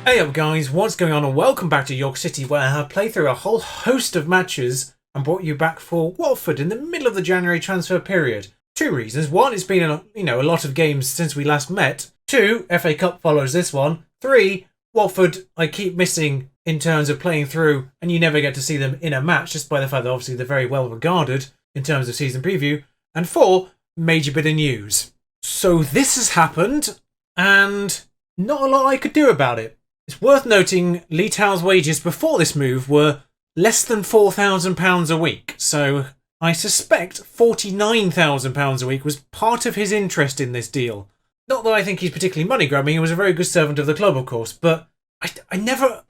Hey up guys, what's going on and welcome back to York City, where I have played through a whole host of matches and brought you back for Watford in the middle of the January transfer period. Two reasons. One, it's been a lot of games since we last met. Two, FA Cup follows this one. Three, Watford I keep missing in terms of playing through and you never get to see them in a match just by the fact that obviously they're very well regarded in terms of season preview. And four, major bit of news. So this has happened and not a lot I could do about it. It's worth noting Lee Towell's wages before this move were less than £4,000 a week, so I suspect £49,000 a week was part of his interest in this deal. Not that I think he's particularly money grabbing, he was a very good servant of the club, of course, but I never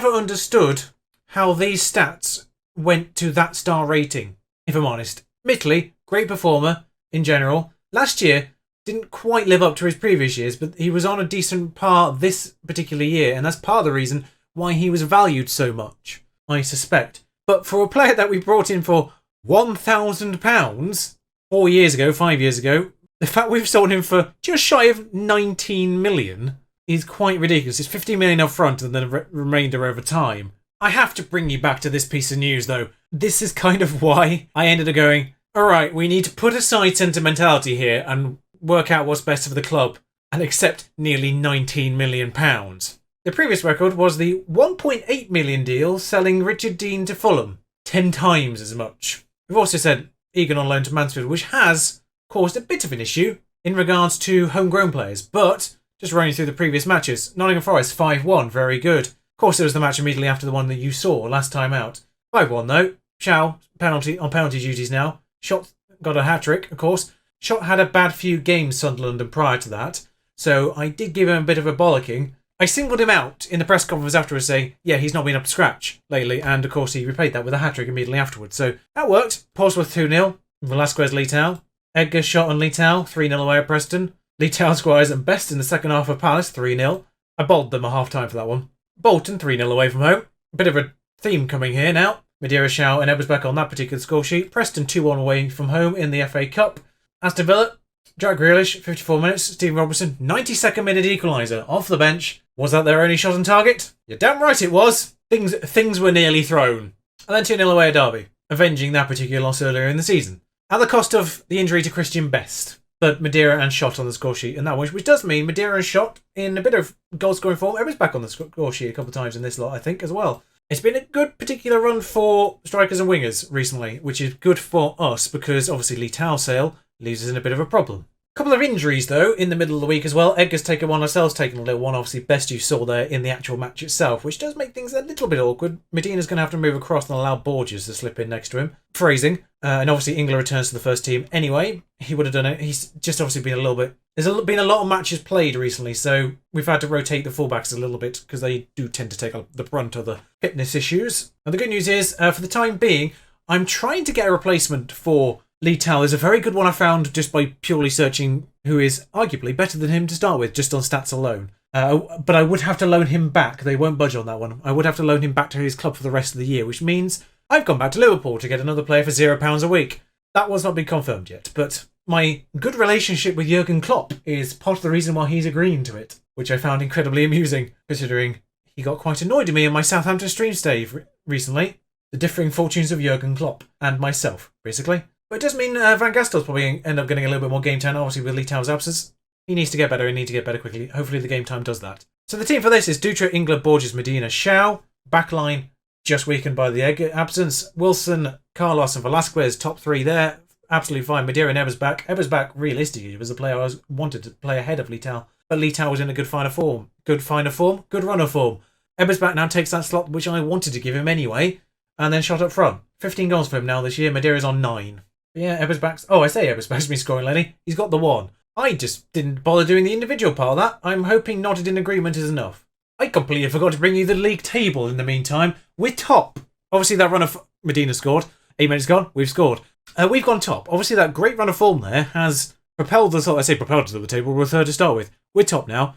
understood how these stats went to that star rating, if I'm honest. Admittedly, great performer in general. Last year, didn't quite live up to his previous years, but he was on a decent par this particular year, and that's part of the reason why he was valued so much, I suspect. But for a player that we brought in for £1,000 5 years ago, the fact we've sold him for just shy of 19 million is quite ridiculous. It's 50 million up front and then the remainder over time. I have to bring you back to this piece of news, though. This is kind of why I ended up going, alright, we need to put aside sentimentality here and work out what's best for the club and accept nearly £19 million. The previous record was the 1.8 million deal selling Richard Dean to Fulham, 10 times as much. We've also said Egan on loan to Mansfield, which has caused a bit of an issue in regards to homegrown players, but just running through the previous matches, Nottingham Forest 5-1, very good. Of course, it was the match immediately after the one that you saw last time out. 5-1 though. Shaw penalty duties now. Shot got a hat-trick, of course. Shot had a bad few games, Sunderland, and prior to that, so I did give him a bit of a bollocking. I singled him out in the press conference afterwards saying, yeah, he's not been up to scratch lately, and of course he repaid that with a hat-trick immediately afterwards. So that worked. Portsmouth 2-0, Velasquez Lee Towell. Edgar Shot and Lee Towell, 3-0 away at Preston. Lee Towell squires at best in the second half of Palace, 3-0. I bowled them a half-time for that one. Bolton, 3-0 away from home. A bit of a theme coming here now. Madeira, Shaw and Ebersbach on that particular score sheet. Preston 2-1 away from home in the FA Cup. Aston Villa, Jack Grealish, 54 minutes. Stephen Robertson, 92nd minute equaliser, off the bench. Was that their only shot on target? You're damn right it was. Things were nearly thrown. And then 2-0 away at Derby, avenging that particular loss earlier in the season. At the cost of the injury to Christian Best. But Madeira and Shot on the score sheet in that one, which does mean Madeira and Shot in a bit of goal scoring form. Ebersbach on the score sheet a couple of times in this lot, I think, as well. It's been a good particular run for strikers and wingers recently, which is good for us because obviously Lee Towell sale leaves us in a bit of a problem. Couple of injuries though in the middle of the week as well. Edgar's taken one, ourselves taken a little one. Obviously Best you saw there in the actual match itself, which does make things a little bit awkward. Medina's going to have to move across and allow Borges to slip in next to him. Phrasing. And obviously Ingler returns to the first team anyway. He would have done it. He's just obviously been a little bit... There's been a lot of matches played recently, so we've had to rotate the fullbacks a little bit because they do tend to take up the brunt of the fitness issues. And the good news is, for the time being, I'm trying to get a replacement for Lee Towell. There's a very good one I found just by purely searching who is arguably better than him to start with, just on stats alone. But I would have to loan him back. They won't budge on that one. I would have to loan him back to his club for the rest of the year, which means I've gone back to Liverpool to get another player for £0 a week. That was not been confirmed yet, but my good relationship with Jurgen Klopp is part of the reason why he's agreeing to it, which I found incredibly amusing, considering he got quite annoyed at me in my Southampton stream stay recently. The differing fortunes of Jurgen Klopp and myself, basically. But it does mean Van Gastel's probably end up getting a little bit more game time, obviously with Lee Towell's absence. He needs to get better, he needs to get better quickly. Hopefully the game time does that. So the team for this is Dutra, Ingler, Borges, Medina, Shaw. Backline just weakened by the absence. Wilson, Carlos and Velasquez, top three there. Absolutely fine. Madeira and Ebersbach. Ebersbach, realistically, was the player I wanted to play ahead of Lee Towell. But Lee Towell was in a good finer form. Good runner form. Ebersbach now takes that slot which I wanted to give him anyway. And then shot up front. 15 goals for him now this year. Madeira's on 9. Yeah, Ebersbach's... Oh, I say Ebersbach's been scoring, Lenny. He's got the 1. I just didn't bother doing the individual part of that. I'm hoping nodded in agreement is enough. I completely forgot to bring you the league table in the meantime. We're top. Obviously, that run of Medina scored. 8 minutes gone. We've scored. We've gone top. Obviously, that great run of form there has propelled us... I say propelled us to the table. We're third to start with. We're top now.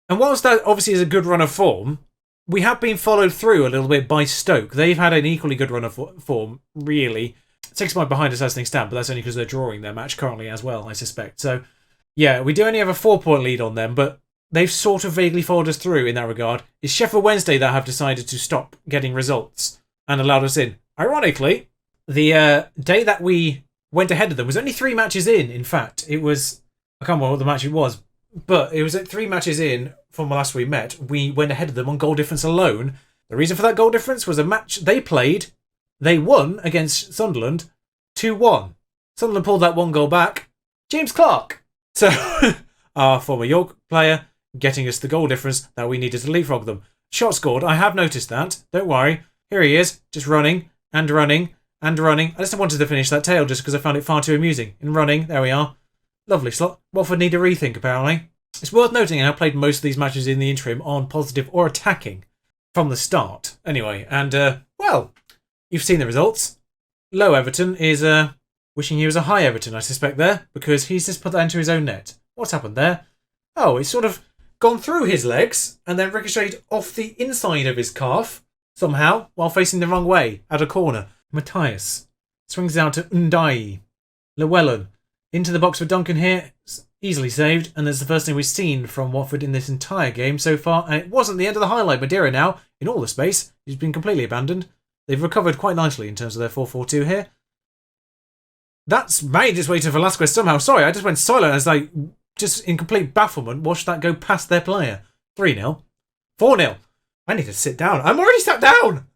And whilst that obviously is a good run of form, we have been followed through a little bit by Stoke. They've had an equally good run of form, really. 6 points behind us as things stand, but that's only because they're drawing their match currently as well, I suspect. So, yeah, we do only have a 4-point lead on them, but they've sort of vaguely followed us through in that regard. It's Sheffield Wednesday that have decided to stop getting results and allowed us in. Ironically, the day that we went ahead of them was only 3 matches in fact. It was, I can't remember what the match it was, but it was at 3 matches in from the last we met. We went ahead of them on goal difference alone. The reason for that goal difference was a match they played. They won against Sunderland 2-1. Sunderland pulled that 1 goal back. James Clark. So, our former York player getting us the goal difference that we needed to leapfrog them. Shot scored. I have noticed that. Don't worry. Here he is, just running and running and running. I just wanted to finish that tale just because I found it far too amusing. In running, there we are. Lovely slot. Watford need a rethink, apparently. It's worth noting I played most of these matches in the interim on positive or attacking from the start. Anyway, and, well, you've seen the results. Low Everton is wishing he was a high Everton, I suspect, there, because he's just put that into his own net. What's happened there? Oh, it's sort of gone through his legs and then ricocheted off the inside of his calf, somehow, while facing the wrong way, at a corner. Matthias swings out to Ndai. Llewellyn into the box for Duncan here. Easily saved, and that's the first thing we've seen from Watford in this entire game so far. And it wasn't the end of the highlight. Madeira now, in all the space, he's been completely abandoned. They've recovered quite nicely in terms of their 4-4-2 here. That's made its way to Velasquez somehow. Sorry, I just went silent as I, just in complete bafflement, watched that go past their player. 3-0. 4-0. I need to sit down. I'm already sat down!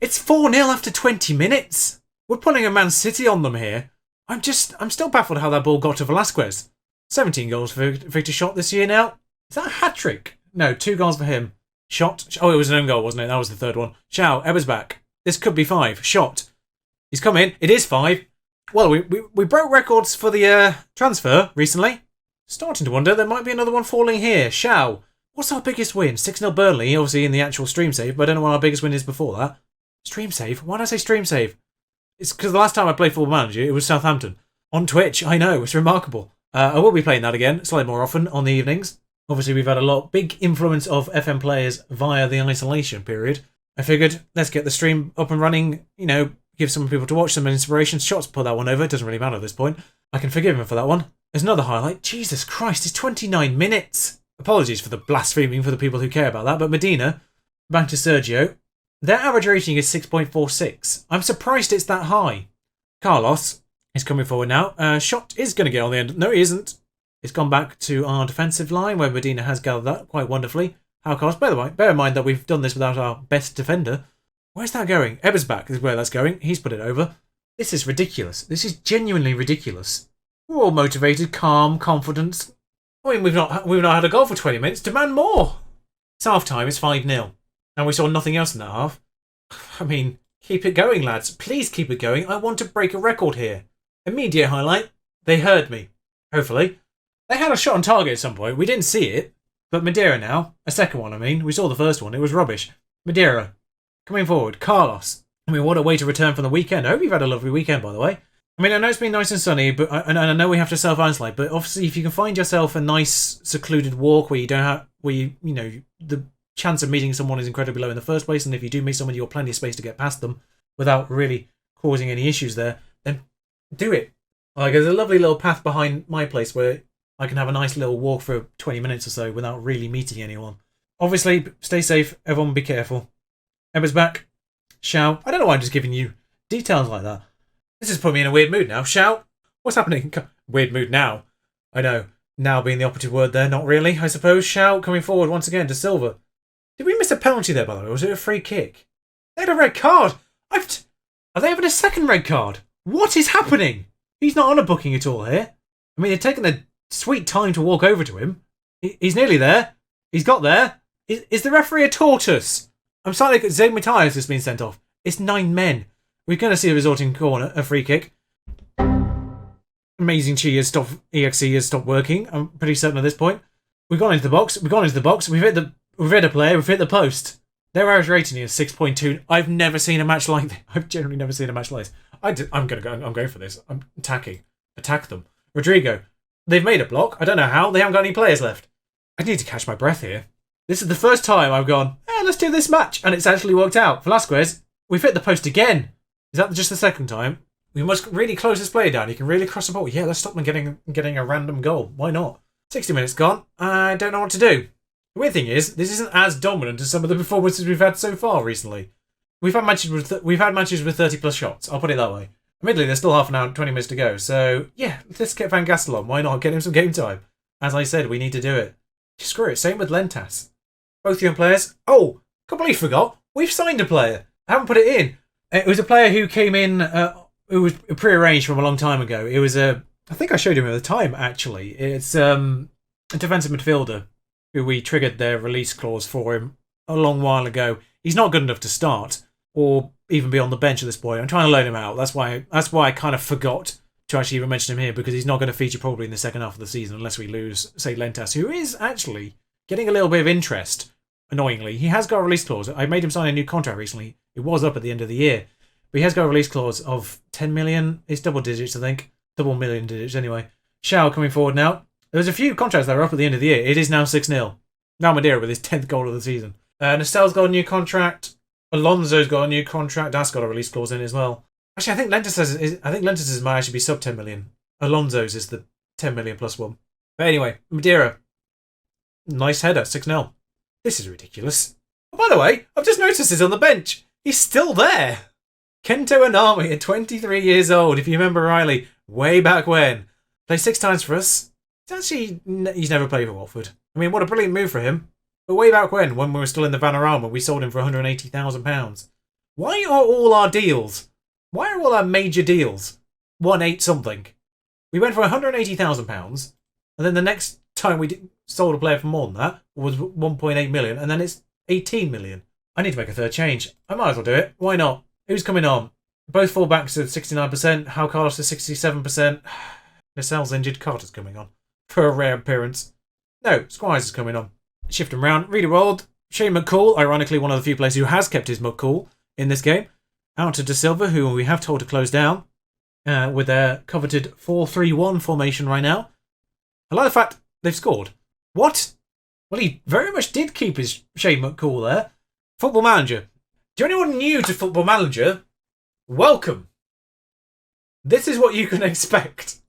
It's 4-0 after 20 minutes. We're putting a Man City on them here. I'm still baffled how that ball got to Velasquez. 17 goals for Victor Shot this year now. Is that a hat-trick? No, 2 goals for him. Shot. Oh, it was an own goal, wasn't it? That was the third one. Chow, Ebbers back. This could be 5. Shot. He's come in. It is 5. Well, we broke records for the transfer recently. Starting to wonder there might be another one falling here. Shao. What's our biggest win? 6-0 Burnley, obviously in the actual stream save, but I don't know what our biggest win is before that. Stream save? Why did I say stream save? It's because the last time I played Football Manager, it was Southampton. On Twitch, I know, it's remarkable. I will be playing that again, slightly more often on the evenings. Obviously, we've had a big influence of FM players via the isolation period. I figured, let's get the stream up and running, give some people to watch, some inspiration. Shots put that one over, it doesn't really matter at this point. I can forgive him for that one. There's another highlight. Jesus Christ, it's 29 minutes. Apologies for the blaspheming for the people who care about that, but Medina, back to Sergio. Their average rating is 6.46. I'm surprised it's that high. Carlos is coming forward now. Shot is going to get on the end. No, he isn't. It's gone back to our defensive line, where Medina has gathered that quite wonderfully. How Carlos, by the way, bear in mind that we've done this without our best defender. Where's that going? Ebbers back is where that's going. He's put it over. This is ridiculous. This is genuinely ridiculous. We're all motivated, calm, confident. I mean, we've not had a goal for 20 minutes. Demand more. It's half time. It's 5-0. And we saw nothing else in that half. I mean, keep it going, lads. Please keep it going. I want to break a record here. Immediate highlight. They heard me. Hopefully. They had a shot on target at some point. We didn't see it. But Madeira now. A second one, I mean. We saw the first one. It was rubbish. Madeira. Coming forward. Carlos. I mean, what a way to return from the weekend. I hope you've had a lovely weekend, by the way. I mean, I know it's been nice and sunny, but I know we have to self-isolate. But obviously, if you can find yourself a nice, secluded walk where you don't have, the chance of meeting someone is incredibly low in the first place, and if you do meet someone, you've got plenty of space to get past them without really causing any issues there, then do it. Like, there's a lovely little path behind my place where I can have a nice little walk for 20 minutes or so without really meeting anyone. Obviously, stay safe. Everyone be careful. Emma's back. Shao. I don't know why I'm just giving you details like that. This has put me in a weird mood now. Shao. What's happening? Weird mood now. I know. Now being the operative word there. Not really, I suppose. Shao coming forward once again to Silva. Did we miss a penalty there, by the way? Or was it a free kick? They had a red card. Are they having a second red card? What is happening? He's not on a booking at all here. I mean, they're taking the sweet time to walk over to him. He's nearly there. He's got there. Is the referee a tortoise? I'm sorry that Zayn Matthias has been sent off. It's 9 men. We're going to see a resulting corner, a free kick. Amazing Chi has stopped, EXE has stopped working. I'm pretty certain at this point. We've gone into the box. We've hit a player. We've hit the post. Their average rating is 6.2. I've never seen a match like this. I've generally never seen a match like this. I'm going for this. I'm attacking. Attack them. Rodrigo. They've made a block. I don't know how. They haven't got any players left. I need to catch my breath here. This is the first time I've gone, let's do this match. And it's actually worked out. Velasquez, we've hit the post again. Is that just the second time? We must really close this player down. He can really cross the ball. Yeah, let's stop them getting a random goal. Why not? 60 minutes gone. I don't know what to do. The weird thing is, this isn't as dominant as some of the performances we've had so far recently. We've had matches with 30 plus shots. I'll put it that way. Admittedly, there's still half an hour and 20 minutes to go. So yeah, let's get Van Gastel on. Why not? Get him some game time. As I said, we need to do it. Screw it. Same with Lentas. Both young players. Oh, completely forgot. We've signed a player. I haven't put it in. It was a player who came in, who was pre-arranged from a long time ago. It was I think I showed him at the time, actually. It's a defensive midfielder who we triggered their release clause for him a long while ago. He's not good enough to start or even be on the bench at this point. I'm trying to loan him out. That's why I kind of forgot to actually even mention him here, because he's not going to feature probably in the second half of the season unless we lose, say, Lentas, who is actually getting a little bit of interest. Annoyingly, he has got a release clause. I made him sign a new contract recently. It was up at the end of the year, but he has got a release clause of 10 million. It's double digits, I think. Double million digits, anyway. Shao coming forward now. There's a few contracts that are up at the end of the year. It is now 6-0. Now Madeira with his 10th goal of the season. Nastel's got a new contract. Alonso's got a new contract. That's got a release clause in it as well. Actually, I think Lentas' might actually be sub 10 million. Alonso's is the 10 million plus one. But anyway, Madeira. Nice header, 6-0. This is ridiculous. Oh, by the way, I've just noticed he's on the bench. He's still there. Kento Inami at 23 years old, if you remember Riley, way back when. Played 6 times for us. He's never played for Watford. I mean, what a brilliant move for him. But way back when we were still in the Vanarama, we sold him for £180,000. Why are all our major deals 1.8 something? We went for £180,000, and then the next time we sold a player for more than that was 1.8 million, and then it's 18 million. I need to make a third change. I might as well do it. Why not? Who's coming on? Both fullbacks at 69%. How Carlos at 67%. Lascelles injured. Carter's coming on for a rare appearance. No, Squires is coming on. Shift him round. Riederwald. Shane McCall, ironically one of the few players who has kept his mug cool in this game. Out to De Silva, who we have told to close down with their coveted 4-3-1 formation right now. I like the fact they've scored. What? Well, he very much did keep his Shane McCall there. Football Manager. To anyone new to Football Manager, welcome. This is what you can expect.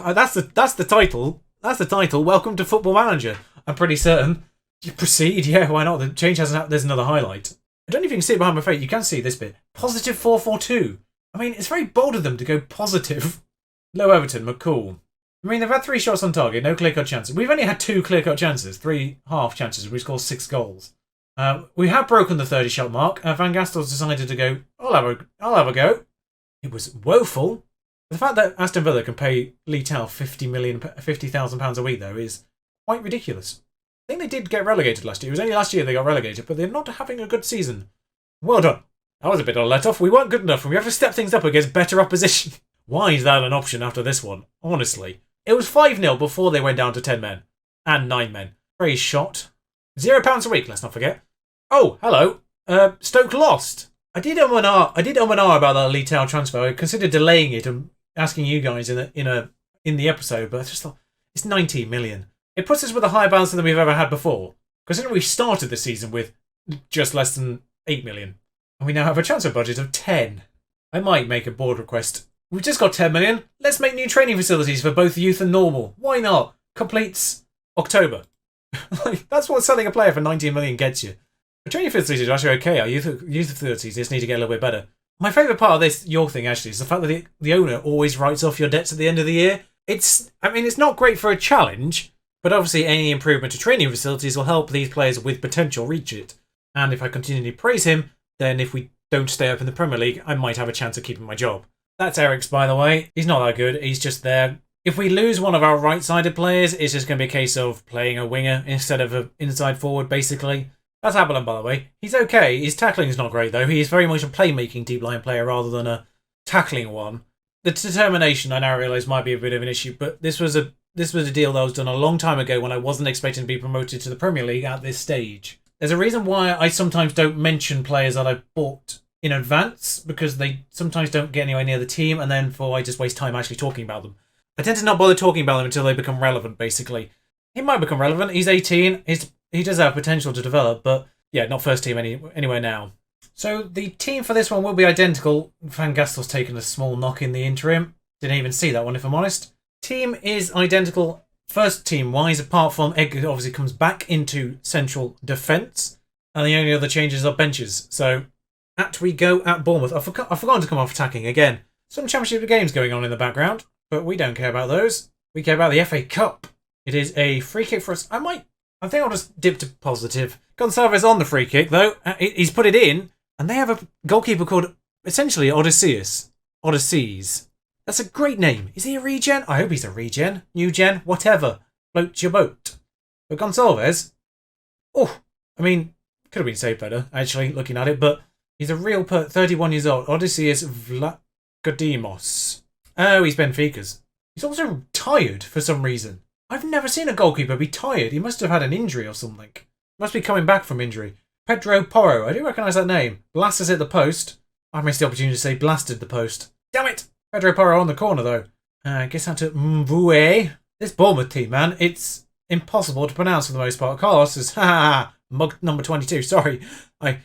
That's the title. That's the title. Welcome to Football Manager. I'm pretty certain. You proceed, yeah, why not? The change hasn't happened. There's another highlight. I don't know if you can see it behind my face. You can see this bit. Positive 442. I mean, it's very bold of them to go positive. Low Everton, McCall. I mean, they've had 3 shots on target, no clear-cut chances. We've only had 2 clear-cut chances, 3 half chances. We scored 6 goals. We have broken the 30-shot mark. Van Gastel's decided to go, I'll have a go. It was woeful. The fact that Aston Villa can pay Lee Towell £50,000 a week, though, is quite ridiculous. I think they did get relegated last year. It was only last year they got relegated, but they're not having a good season. Well done. That was a bit of a let-off. We weren't good enough, and we have to step things up against better opposition. Why is that an option after this one? Honestly. It was 5-0 before they went down to 10 men. And 9 men. Very shot. £0 a week, let's not forget. Oh, hello. Stoke lost. I did and ah about that Lee Towell transfer. I considered delaying it and asking you guys in the episode, but I just thought, it's 19 million. It puts us with a higher balance than we've ever had before. Considering we started the season with just less than 8 million. And we now have a transfer budget of 10. I might make a board request. We've just got 10 million. Let's make new training facilities for both youth and normal. Why not? Completes October. That's what selling a player for 19 million gets you. The training facilities are actually okay. Our youth facilities just need to get a little bit better. My favourite part of this York thing actually is the fact that the owner always writes off your debts at the end of the year. It's not great for a challenge, but obviously any improvement to training facilities will help these players with potential reach it. And if I continually praise him, then if we don't stay up in the Premier League, I might have a chance of keeping my job. That's Eric's, by the way. He's not that good. He's just there. If we lose one of our right-sided players, it's just going to be a case of playing a winger instead of an inside forward, basically. That's Abalon, by the way. He's okay. His tackling is not great, though. He is very much a playmaking deep line player rather than a tackling one. The determination, I now realise, might be a bit of an issue, but this was a deal that was done a long time ago when I wasn't expecting to be promoted to the Premier League at this stage. There's a reason why I sometimes don't mention players that I've bought in advance, because they sometimes don't get anywhere near the team, and then I just waste time actually talking about them. I tend to not bother talking about them until they become relevant, basically. He might become relevant. He's 18. He does have potential to develop, but yeah, not first team anywhere now. So the team for this one will be identical. Van Gastel's taken a small knock in the interim. Didn't even see that one, if I'm honest. Team is identical first team-wise, apart from Edgar obviously comes back into central defence, and the only other changes are benches. So, at we go at Bournemouth. I've forgotten to come off attacking again. Some championship games going on in the background, but we don't care about those. We care about the FA Cup. It is a free kick for us. I think I'll just dip to positive. Gonçalves on the free kick, though. He's put it in, and they have a goalkeeper called, essentially, Odysseus. That's a great name. Is he a regen? I hope he's a regen. New gen? Whatever. Float your boat. But Gonçalves, could have been saved better, actually, looking at it, but he's a real 31 years old. Odysseus Vlachodimos. Oh, he's Benfica's. He's also tired for some reason. I've never seen a goalkeeper be tired. He must have had an injury or something. Must be coming back from injury. Pedro Porro. I do recognise that name. Blasts at the post. I missed the opportunity to say blasted the post. Damn it! Pedro Porro on the corner, though. I guess out to Mvue. This Bournemouth team, man, it's impossible to pronounce for the most part. Carlos is, mug number 22. Sorry. I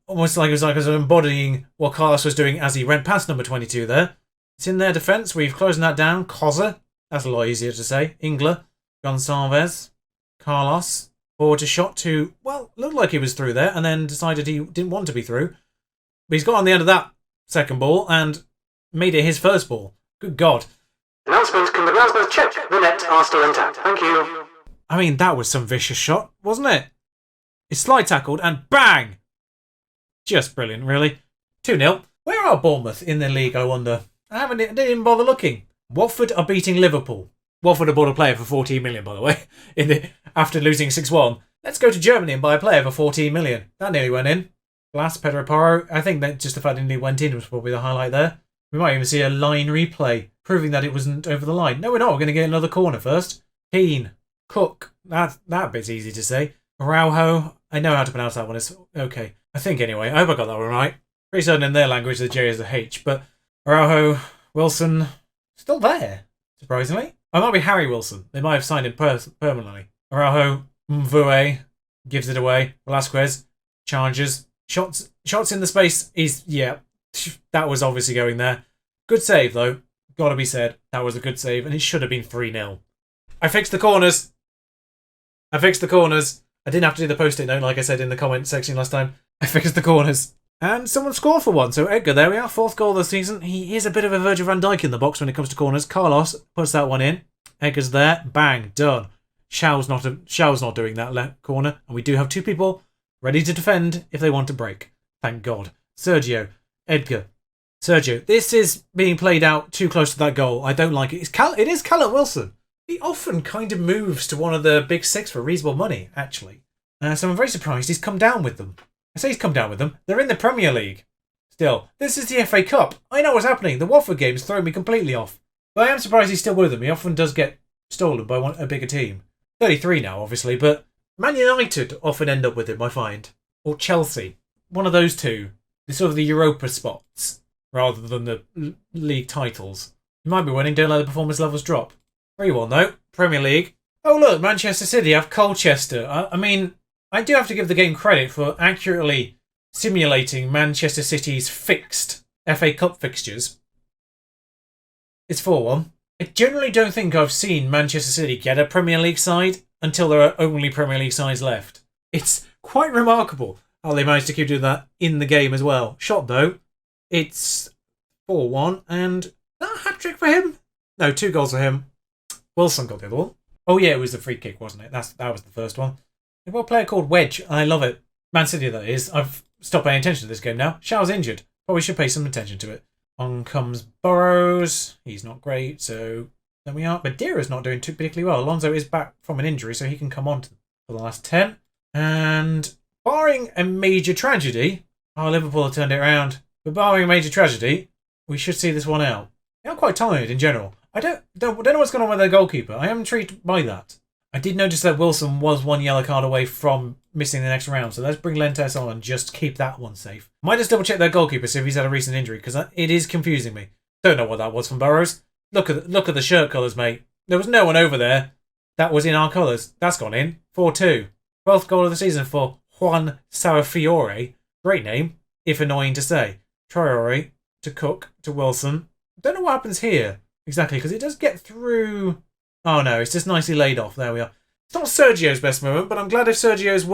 almost like it was embodying what Carlos was doing as he went past number 22 there. It's in their defence. We've closing that down. Koza. That's a lot easier to say. Ingler. Gonçalves. Carlos. Forward to shot to, looked like he was through there and then decided he didn't want to be through. But he's got on the end of that second ball and made it his first ball. Good God. Announcement, can the groundsman check the net are still intact? Thank you. I mean, that was some vicious shot, wasn't it? It's slide tackled and bang! Just brilliant, really. 2-0. Where are Bournemouth in the league, I wonder? I didn't even bother looking. Watford are beating Liverpool. Watford have bought a player for 14 million, by the way, after losing 6-1. Let's go to Germany and buy a player for 14 million. That nearly went in. Blast, Pedro Porro. I think that just the fact that it went in was probably the highlight there. We might even see a line replay, proving that it wasn't over the line. No, we're not. We're going to get another corner first. Keane. Cook. That bit's easy to say. Araujo. I know how to pronounce that one. It's okay. I think anyway. I hope I got that one right. Pretty certain in their language the J is the H. But Araujo, Wilson, still there, surprisingly. I might be Harry Wilson. They might have signed him permanently. Araujo, Mvue, gives it away. Velasquez, challenges. Shots in the space. That was obviously going there. Good save, though. Gotta be said. That was a good save, and it should have been 3-0. I fixed the corners. I didn't have to do the post-it note like I said in the comment section last time. I fixed the corners. And someone scored for one. So Edgar, there we are. 4th goal of the season. He is a bit of a Virgil van Dijk in the box when it comes to corners. Carlos puts that one in. Edgar's there. Bang. Done. Shao's not doing that left corner. And we do have 2 people ready to defend if they want to break. Thank God. Sergio. Edgar. Sergio. This is being played out too close to that goal. I don't like it. It is Callum Wilson. He often kind of moves to one of the big 6 for reasonable money, actually. So I'm very surprised he's come down with them. I say he's come down with them. They're in the Premier League. Still, this is the FA Cup. I know what's happening. The Watford game's thrown me completely off. But I am surprised he's still with them. He often does get stolen by a bigger team. 33 now, obviously, but Man United often end up with him, I find. Or Chelsea. One of those two. They're sort of the Europa spots, rather than the league titles. You might be winning, don't let the performance levels drop. 3-1 though. Premier League. Oh look, Manchester City have Colchester. I mean, I do have to give the game credit for accurately simulating Manchester City's fixed FA Cup fixtures. It's 4-1. I generally don't think I've seen Manchester City get a Premier League side until there are only Premier League sides left. It's quite remarkable how they managed to keep doing that in the game as well. Shot though, it's 4-1, and that a hat-trick for him? No, 2 goals for him. Wilson got the other one. Oh yeah, it was the free kick, wasn't it? That was the first one. They've got a player called Wedge. I love it. Man City, that is. I've stopped paying attention to this game now. Shao's injured. Probably should pay some attention to it. On comes Burrows. He's not great, so there we are. Madeira's not doing too particularly well. Alonso is back from an injury, so he can come on for the last 10. And barring a major tragedy, Liverpool have turned it around. But barring a major tragedy, we should see this one out. They are quite tired in general. I don't know what's going on with their goalkeeper. I am intrigued by that. I did notice that Wilson was 1 yellow card away from missing the next round, so let's bring Lentes on and just keep that one safe. Might just double check their goalkeeper, see if he's had a recent injury, because it is confusing me. Don't know what that was from Burrows. Look at the shirt colours, mate. There was no one over there that was in our colours. That's gone in. 4-2. 12th goal of the season for Juan Sarrafiore. Great name, if annoying to say. Traore to Cook to Wilson. Don't know what happens here exactly, because it does get through Oh no, it's just nicely laid off. There we are. It's not Sergio's best moment, but I'm glad if Sergio's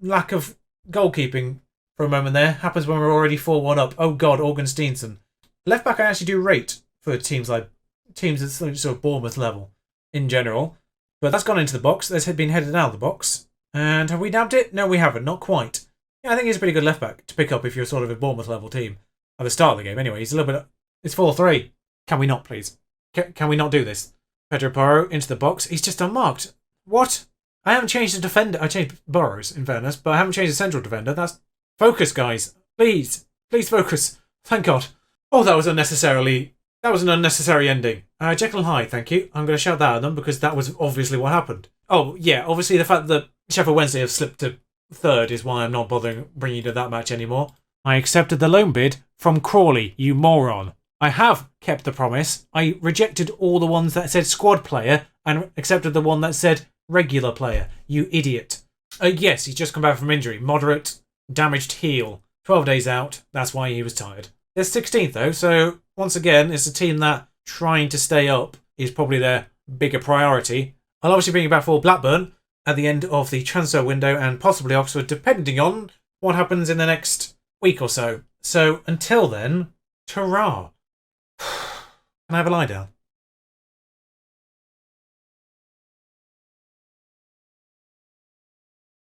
lack of goalkeeping for a moment there happens when we're already 4-1 up. Oh god, Augustinsson. Left back I actually do rate for teams at sort of Bournemouth level in general. But that's gone into the box. That's been headed out of the box. And have we nabbed it? No, we haven't. Not quite. Yeah, I think he's a pretty good left back to pick up if you're sort of a Bournemouth level team. At the start of the game, anyway. He's a little bit... It's 4-3. Can we not, please? Can we not do this? Pedro Porro into the box. He's just unmarked. What? I haven't changed the defender. I changed Burrows, in fairness, but I haven't changed the central defender. That's... Focus, guys. Please. Please focus. Thank God. Oh, that was unnecessarily... That was an unnecessary ending. Jekyll and Hyde, thank you. I'm going to shout that at them because that was obviously what happened. Oh, yeah, obviously the fact that Sheffield Wednesday have slipped to third is why I'm not bothering bringing you to that match anymore. I accepted the loan bid from Crawley, you moron. I have kept the promise. I rejected all the ones that said squad player and accepted the one that said regular player, you idiot. Yes, he's just come back from injury. Moderate, damaged heel. 12 days out, that's why he was tired. They're 16th though, so once again, it's a team that trying to stay up is probably their bigger priority. I'll obviously bring you back for Blackburn at the end of the transfer window and possibly Oxford, depending on what happens in the next week or so. So until then, ta-ra. Can I have a lie down?